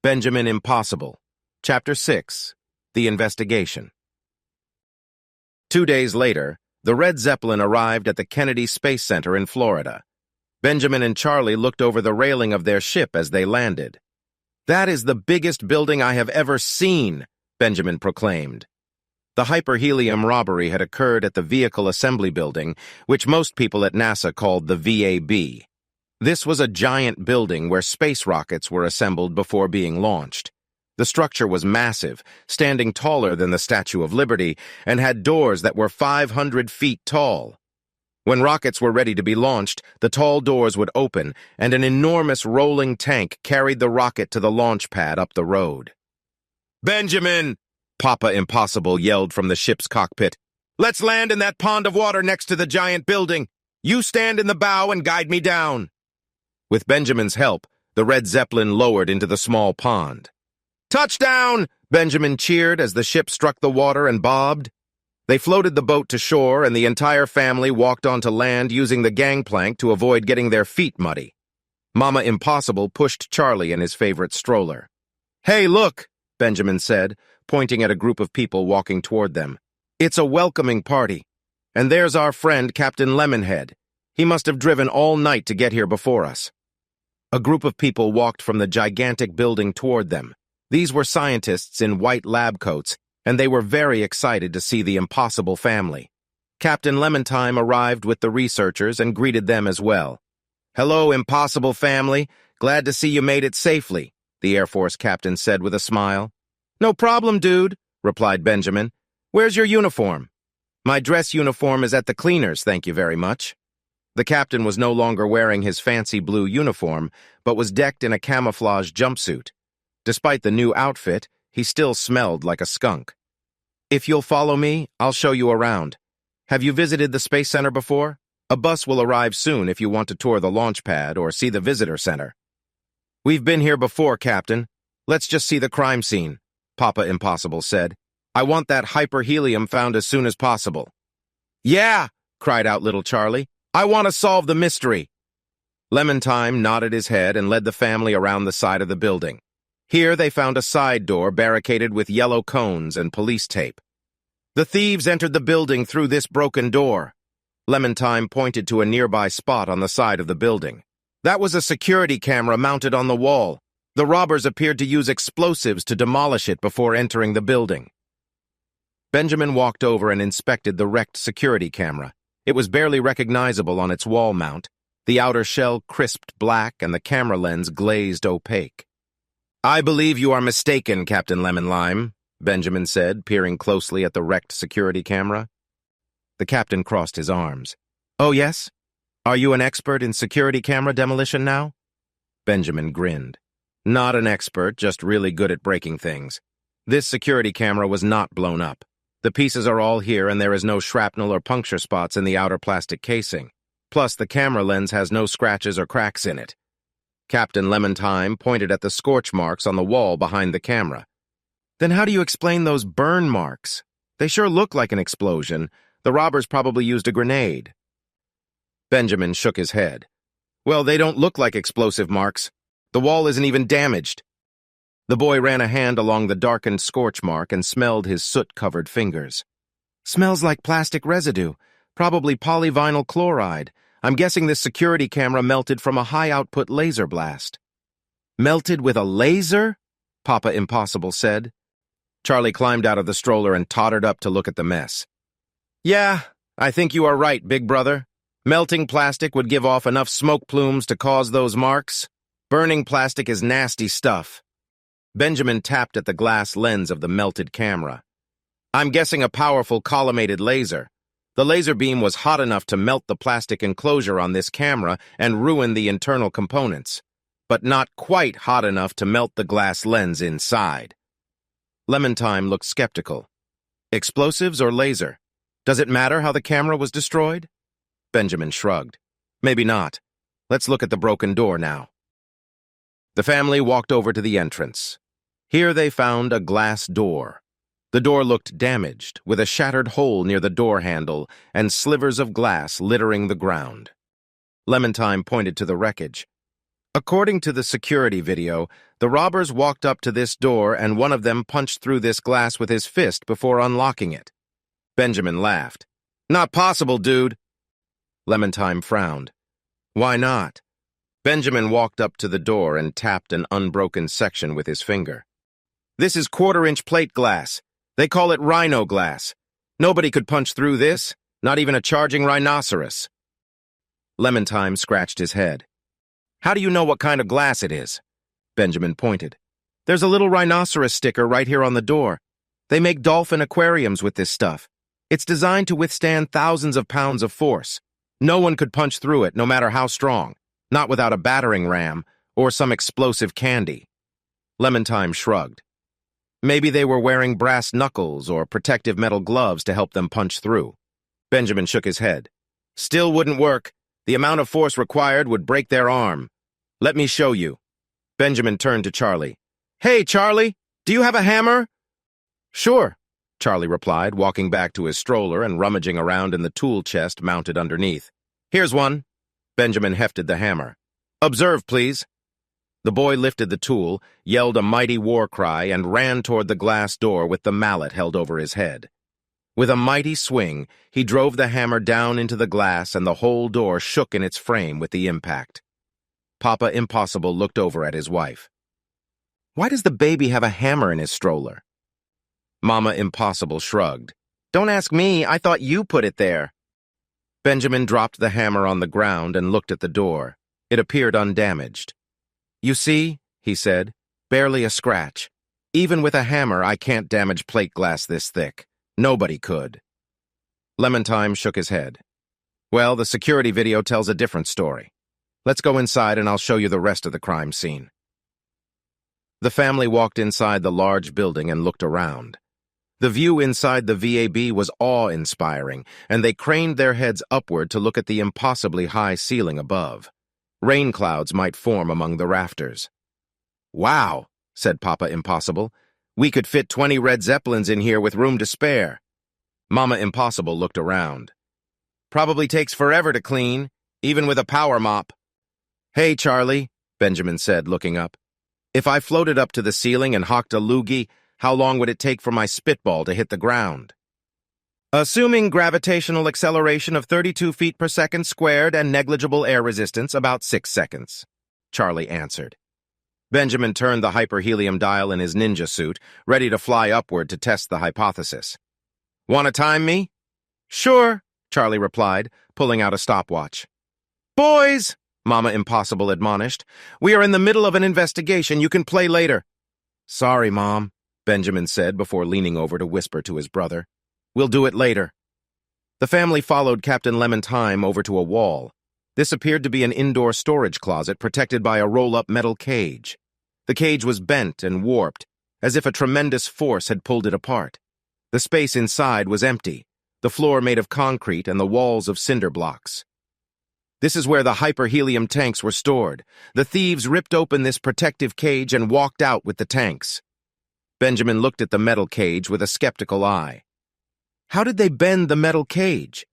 Benjamin Impossible. Chapter 6. The Investigation. 2 days later, the Red Zeppelin arrived at the Kennedy Space Center in Florida. Benjamin and Charlie looked over the railing of their ship as they landed. "That is the biggest building I have ever seen," Benjamin proclaimed. The hyperhelium robbery had occurred at the Vehicle Assembly Building, which most people at NASA called the VAB. This was a giant building where space rockets were assembled before being launched. The structure was massive, standing taller than the Statue of Liberty, and had doors that were 500 feet tall. When rockets were ready to be launched, the tall doors would open, and an enormous rolling tank carried the rocket to the launch pad up the road. "Benjamin!" Papa Impossible yelled from the ship's cockpit. "Let's land in that pond of water next to the giant building. You stand in the bow and guide me down." With Benjamin's help, the Red Zeppelin lowered into the small pond. "Touchdown!" Benjamin cheered as the ship struck the water and bobbed. They floated the boat to shore, and the entire family walked onto land using the gangplank to avoid getting their feet muddy. Mama Impossible pushed Charlie in his favorite stroller. "Hey, look," Benjamin said, pointing at a group of people walking toward them. "It's a welcoming party. And there's our friend, Captain Lemonhead. He must have driven all night to get here before us." A group of people walked from the gigantic building toward them. These were scientists in white lab coats, and they were very excited to see the Impossible family. Captain Lemontime arrived with the researchers and greeted them as well. "Hello, Impossible family. Glad to see you made it safely," the Air Force captain said with a smile. "No problem, dude," replied Benjamin. "Where's your uniform?" "My dress uniform is at the cleaners, thank you very much." The captain was no longer wearing his fancy blue uniform, but was decked in a camouflage jumpsuit. Despite the new outfit, he still smelled like a skunk. "If you'll follow me, I'll show you around. Have you visited the Space Center before? A bus will arrive soon if you want to tour the launch pad or see the visitor center." "We've been here before, Captain. Let's just see the crime scene," Papa Impossible said. "I want that hyperhelium found as soon as possible." "Yeah!" cried out little Charlie. "I want to solve the mystery." Lemontime nodded his head and led the family around the side of the building. Here they found a side door barricaded with yellow cones and police tape. "The thieves entered the building through this broken door." Lemontime pointed to a nearby spot on the side of the building. "That was a security camera mounted on the wall. The robbers appeared to use explosives to demolish it before entering the building." Benjamin walked over and inspected the wrecked security camera. It was barely recognizable on its wall mount, the outer shell crisped black and the camera lens glazed opaque. "I believe you are mistaken, Captain Lemonlime," Benjamin said, peering closely at the wrecked security camera. The captain crossed his arms. "Oh, yes? Are you an expert in security camera demolition now?" Benjamin grinned. "Not an expert, just really good at breaking things. This security camera was not blown up. The pieces are all here and there is no shrapnel or puncture spots in the outer plastic casing. Plus, the camera lens has no scratches or cracks in it." Captain Lemontime pointed at the scorch marks on the wall behind the camera. "Then how do you explain those burn marks? They sure look like an explosion. The robbers probably used a grenade." Benjamin shook his head. "Well, they don't look like explosive marks. The wall isn't even damaged." The boy ran a hand along the darkened scorch mark and smelled his soot-covered fingers. "Smells like plastic residue, probably polyvinyl chloride. I'm guessing this security camera melted from a high-output laser blast." "Melted with a laser?" Papa Impossible said. Charlie climbed out of the stroller and tottered up to look at the mess. "Yeah, I think you are right, big brother. Melting plastic would give off enough smoke plumes to cause those marks. Burning plastic is nasty stuff." Benjamin tapped at the glass lens of the melted camera. "I'm guessing a powerful collimated laser. The laser beam was hot enough to melt the plastic enclosure on this camera and ruin the internal components, but not quite hot enough to melt the glass lens inside." Lemontime looked skeptical. "Explosives or laser? Does it matter how the camera was destroyed?" Benjamin shrugged. "Maybe not. Let's look at the broken door now." The family walked over to the entrance. Here they found a glass door. The door looked damaged, with a shattered hole near the door handle and slivers of glass littering the ground. Lemontime pointed to the wreckage. According to the security video, the robbers walked up to this door and one of them punched through this glass with his fist before unlocking it. Benjamin laughed. Not possible, dude. Clementine frowned. Why not? Benjamin walked up to the door and tapped an unbroken section with his finger. This is quarter-inch plate glass. They call it rhino glass. Nobody could punch through this, not even a charging rhinoceros. Clementine scratched his head. How do you know what kind of glass it is? Benjamin pointed. There's a little rhinoceros sticker right here on the door. They make dolphin aquariums with this stuff. It's designed to withstand thousands of pounds of force. No one could punch through it, no matter how strong, not without a battering ram or some explosive candy. Clementine shrugged. Maybe they were wearing brass knuckles or protective metal gloves to help them punch through. Benjamin shook his head. Still wouldn't work. The amount of force required would break their arm. Let me show you. Benjamin turned to Charlie. Hey, Charlie, do you have a hammer? Sure, Charlie replied, walking back to his stroller and rummaging around in the tool chest mounted underneath. Here's one. Benjamin hefted the hammer. Observe, please. The boy lifted the tool, yelled a mighty war cry, and ran toward the glass door with the mallet held over his head. With a mighty swing, he drove the hammer down into the glass and the whole door shook in its frame with the impact. Papa Impossible looked over at his wife. Why does the baby have a hammer in his stroller? Mama Impossible shrugged. Don't ask me, I thought you put it there. Benjamin dropped the hammer on the ground and looked at the door. It appeared undamaged. You see, he said, barely a scratch. Even with a hammer, I can't damage plate glass this thick. Nobody could. Clementine shook his head. Well, the security video tells a different story. Let's go inside and I'll show you the rest of the crime scene. The family walked inside the large building and looked around. The view inside the VAB was awe-inspiring, and they craned their heads upward to look at the impossibly high ceiling above. Rain clouds might form among the rafters. Wow, said Papa Impossible. We could fit 20 red Zeppelins in here with room to spare. Mama Impossible looked around. Probably takes forever to clean, even with a power mop. Hey, Charlie, Benjamin said, looking up. If I floated up to the ceiling and hawked a loogie, how long would it take for my spitball to hit the ground? Assuming gravitational acceleration of 32 feet per second squared and negligible air resistance, about 6 seconds, Charlie answered. Benjamin turned the hyperhelium dial in his ninja suit, ready to fly upward to test the hypothesis. Want to time me? Sure, Charlie replied, pulling out a stopwatch. Boys, Mama Impossible admonished, we are in the middle of an investigation. You can play later. Sorry, Mom, Benjamin said before leaning over to whisper to his brother. We'll do it later. The family followed Captain Clementine over to a wall. This appeared to be an indoor storage closet protected by a roll-up metal cage. The cage was bent and warped, as if a tremendous force had pulled it apart. The space inside was empty, the floor made of concrete and the walls of cinder blocks. This is where the hyperhelium tanks were stored. The thieves ripped open this protective cage and walked out with the tanks. Benjamin looked at the metal cage with a skeptical eye. How did they bend the metal cage?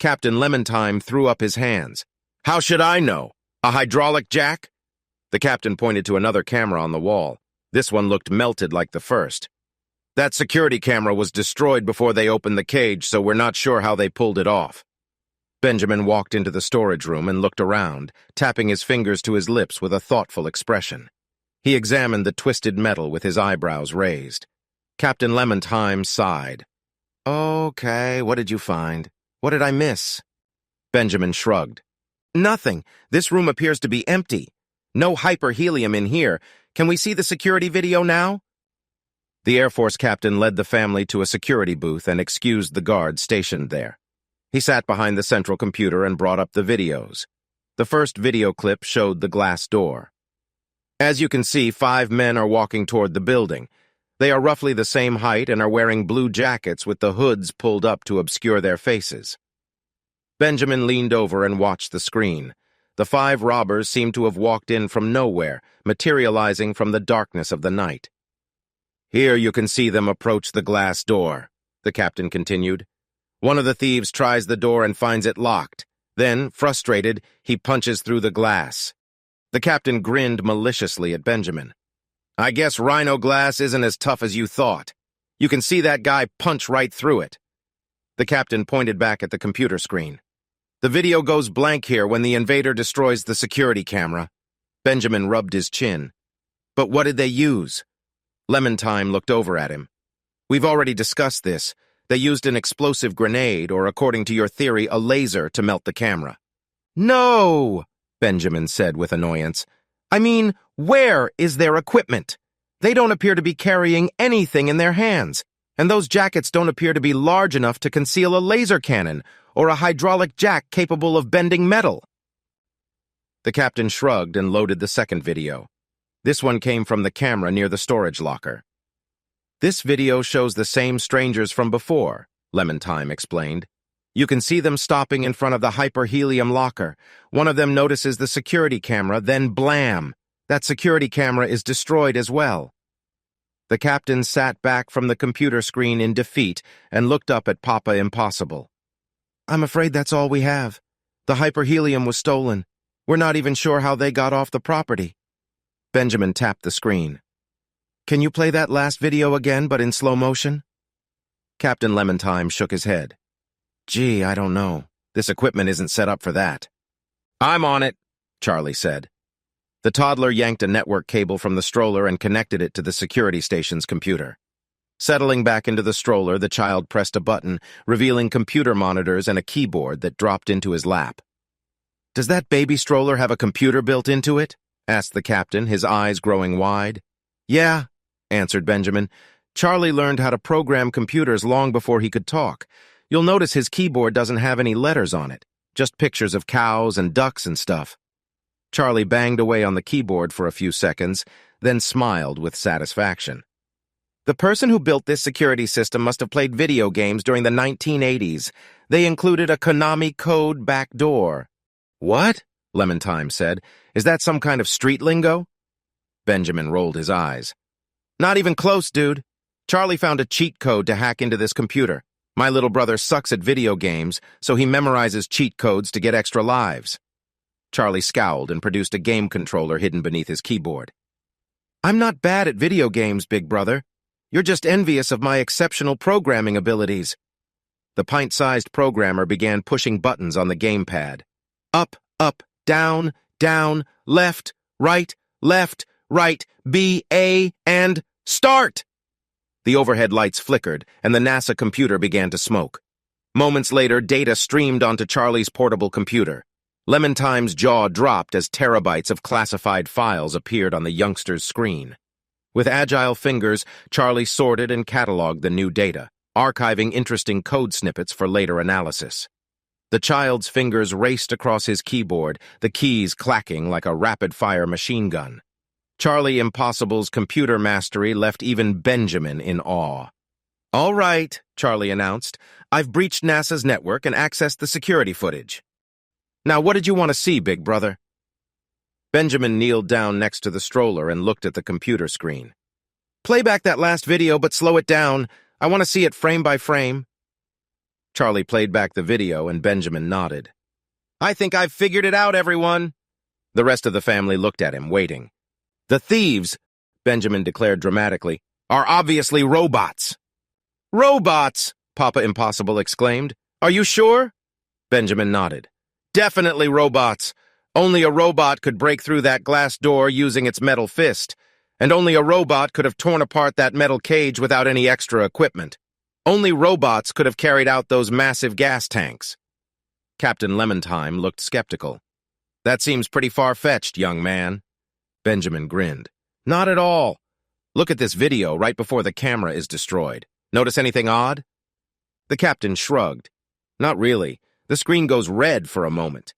Captain Clementine threw up his hands. How should I know? A hydraulic jack? The captain pointed to another camera on the wall. This one looked melted like the first. That security camera was destroyed before they opened the cage, so we're not sure how they pulled it off. Benjamin walked into the storage room and looked around, tapping his fingers to his lips with a thoughtful expression. He examined the twisted metal with his eyebrows raised. Captain Clementine sighed. Okay, what did you find? What did I miss? Benjamin shrugged. Nothing. This room appears to be empty. No hyperhelium in here. Can we see the security video now? The Air Force captain led the family to a security booth and excused the guards stationed there. He sat behind the central computer and brought up the videos. The first video clip showed the glass door. As you can see, 5 men are walking toward the building. They are roughly the same height and are wearing blue jackets with the hoods pulled up to obscure their faces. Benjamin leaned over and watched the screen. The 5 robbers seemed to have walked in from nowhere, materializing from the darkness of the night. Here you can see them approach the glass door, the captain continued. One of the thieves tries the door and finds it locked. Then, frustrated, he punches through the glass. The captain grinned maliciously at Benjamin. I guess rhino glass isn't as tough as you thought. You can see that guy punch right through it. The captain pointed back at the computer screen. The video goes blank here when the invader destroys the security camera. Benjamin rubbed his chin. But what did they use? Lemon-Time looked over at him. We've already discussed this. They used an explosive grenade, or according to your theory, a laser to melt the camera. No, Benjamin said with annoyance. I mean, where is their equipment? They don't appear to be carrying anything in their hands, and those jackets don't appear to be large enough to conceal a laser cannon or a hydraulic jack capable of bending metal. The captain shrugged and loaded the second video. This one came from the camera near the storage locker. This video shows the same strangers from before, Lemon-Time explained. You can see them stopping in front of the hyperhelium locker. One of them notices the security camera, then blam! That security camera is destroyed as well. The captain sat back from the computer screen in defeat and looked up at Papa Impossible. I'm afraid that's all we have. The hyperhelium was stolen. We're not even sure how they got off the property. Benjamin tapped the screen. Can you play that last video again, but in slow motion? Captain Lemon-Time shook his head. Gee, I don't know. This equipment isn't set up for that. I'm on it, Charlie said. The toddler yanked a network cable from the stroller and connected it to the security station's computer. Settling back into the stroller, the child pressed a button, revealing computer monitors and a keyboard that dropped into his lap. Does that baby stroller have a computer built into it? Asked the captain, his eyes growing wide. Yeah, answered Benjamin. Charlie learned how to program computers long before he could talk. You'll notice his keyboard doesn't have any letters on it, just pictures of cows and ducks and stuff. Charlie banged away on the keyboard for a few seconds, then smiled with satisfaction. The person who built this security system must have played video games during the 1980s. They included a Konami code backdoor. What? Lemon-Time said. Is that some kind of street lingo? Benjamin rolled his eyes. Not even close, dude. Charlie found a cheat code to hack into this computer. My little brother sucks at video games, so he memorizes cheat codes to get extra lives. Charlie scowled and produced a game controller hidden beneath his keyboard. I'm not bad at video games, big brother. You're just envious of my exceptional programming abilities. The pint-sized programmer began pushing buttons on the gamepad. Up, down, left, right, B, A, and start! The overhead lights flickered, and the NASA computer began to smoke. Moments later, data streamed onto Charlie's portable computer. Lemon-Time's jaw dropped as terabytes of classified files appeared on the youngster's screen. With agile fingers, Charlie sorted and cataloged the new data, archiving interesting code snippets for later analysis. The child's fingers raced across his keyboard, the keys clacking like a rapid-fire machine gun. Charlie Impossible's computer mastery left even Benjamin in awe. All right, Charlie announced. I've breached NASA's network and accessed the security footage. Now, what did you want to see, big brother? Benjamin kneeled down next to the stroller and looked at the computer screen. Play back that last video, but slow it down. I want to see it frame by frame. Charlie played back the video, and Benjamin nodded. I think I've figured it out, everyone. The rest of the family looked at him, waiting. The thieves, Benjamin declared dramatically, are obviously robots. Robots, Papa Impossible exclaimed. Are you sure? Benjamin nodded. Definitely robots. Only a robot could break through that glass door using its metal fist, and only a robot could have torn apart that metal cage without any extra equipment. Only robots could have carried out those massive gas tanks. Captain Lemon-Time looked skeptical. That seems pretty far-fetched, young man. Benjamin grinned. Not at all. Look at this video right before the camera is destroyed. Notice anything odd? The captain shrugged. Not really. The screen goes red for a moment.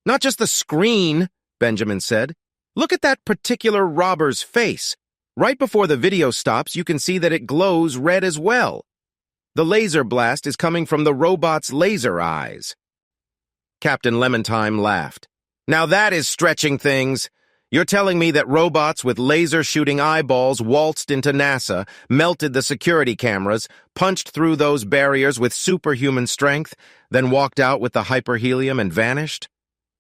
Not just the screen, Benjamin said. Look at that particular robber's face. Right before the video stops, you can see that it glows red as well. The laser blast is coming from the robot's laser eyes. Captain Lemon-Time laughed. Now that is stretching things. You're telling me that robots with laser-shooting eyeballs waltzed into NASA, melted the security cameras, punched through those barriers with superhuman strength, then walked out with the hyperhelium and vanished?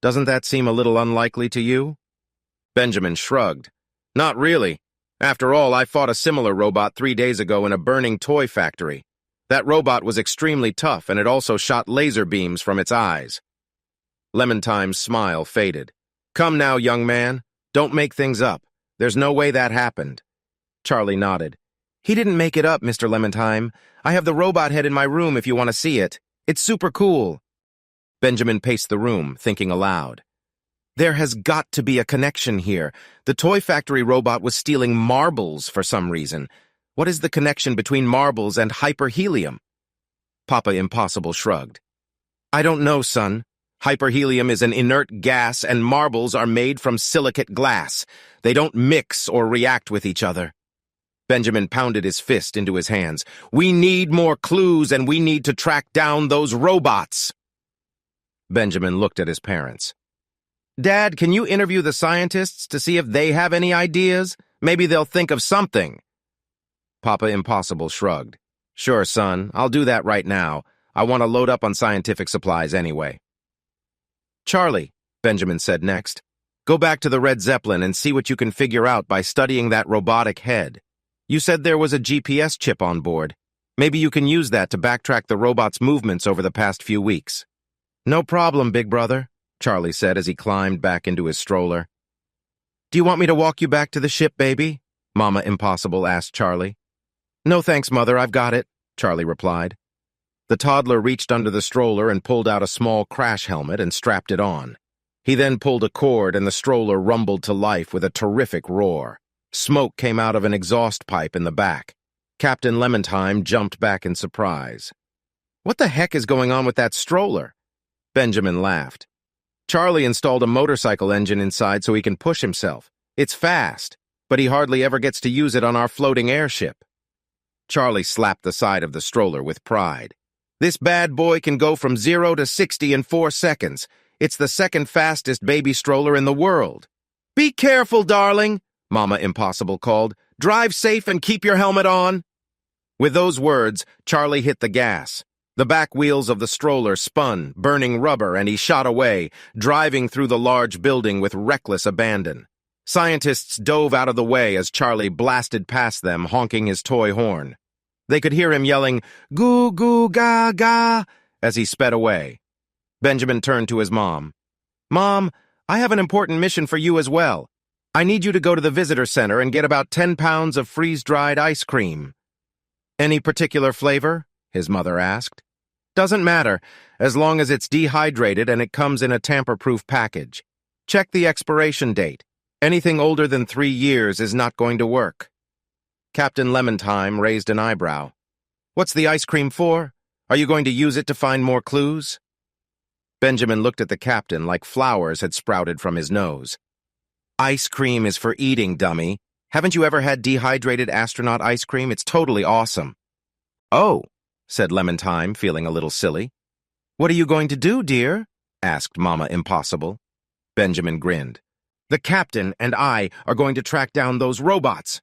Doesn't that seem a little unlikely to you? Benjamin shrugged. Not really. After all, I fought a similar robot 3 days ago in a burning toy factory. That robot was extremely tough, and it also shot laser beams from its eyes. Lemon-Time's smile faded. Come now, young man. Don't make things up. There's no way that happened. Charlie nodded. He didn't make it up, Mr. Lemon-Time. I have the robot head in my room if you want to see it. It's super cool. Benjamin paced the room, thinking aloud. There has got to be a connection here. The toy factory robot was stealing marbles for some reason. What is the connection between marbles and hyperhelium? Papa Impossible shrugged. I don't know, son. Hyperhelium is an inert gas and marbles are made from silicate glass. They don't mix or react with each other. Benjamin pounded his fist into his hands. We need more clues and we need to track down those robots. Benjamin looked at his parents. Dad, can you interview the scientists to see if they have any ideas? Maybe they'll think of something. Papa Impossible shrugged. Sure, son, I'll do that right now. I want to load up on scientific supplies anyway. Charlie, Benjamin said next, go back to the Red Zeppelin and see what you can figure out by studying that robotic head. You said there was a GPS chip on board. Maybe you can use that to backtrack the robot's movements over the past few weeks. No problem, big brother, Charlie said as he climbed back into his stroller. Do you want me to walk you back to the ship, baby? Mama Impossible asked Charlie. No thanks, Mother, I've got it, Charlie replied. The toddler reached under the stroller and pulled out a small crash helmet and strapped it on. He then pulled a cord and the stroller rumbled to life with a terrific roar. Smoke came out of an exhaust pipe in the back. Captain Lemon-Time jumped back in surprise. What the heck is going on with that stroller? Benjamin laughed. Charlie installed a motorcycle engine inside so he can push himself. It's fast, but he hardly ever gets to use it on our floating airship. Charlie slapped the side of the stroller with pride. This bad boy can go from 0 to 60 in 4 seconds. It's the second fastest baby stroller in the world. Be careful, darling, Mama Impossible called. Drive safe and keep your helmet on. With those words, Charlie hit the gas. The back wheels of the stroller spun, burning rubber, and he shot away, driving through the large building with reckless abandon. Scientists dove out of the way as Charlie blasted past them, honking his toy horn. They could hear him yelling, "Goo, goo, ga, ga," as he sped away. Benjamin turned to his mom. Mom, I have an important mission for you as well. I need you to go to the visitor center and get about 10 pounds of freeze-dried ice cream. Any particular flavor? His mother asked. Doesn't matter, as long as it's dehydrated and it comes in a tamper-proof package. Check the expiration date. Anything older than 3 years is not going to work. Captain Lemon-Time raised an eyebrow. What's the ice cream for? Are you going to use it to find more clues? Benjamin looked at the captain like flowers had sprouted from his nose. Ice cream is for eating, dummy. Haven't you ever had dehydrated astronaut ice cream? It's totally awesome. Oh, said Lemon-Time, feeling a little silly. What are you going to do, dear? Asked Mama Impossible. Benjamin grinned. The captain and I are going to track down those robots.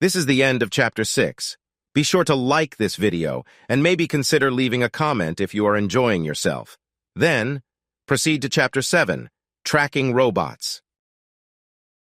This is the end of Chapter 6. Be sure to like this video and maybe consider leaving a comment if you are enjoying yourself. Then, proceed to Chapter 7, Tracking Robots.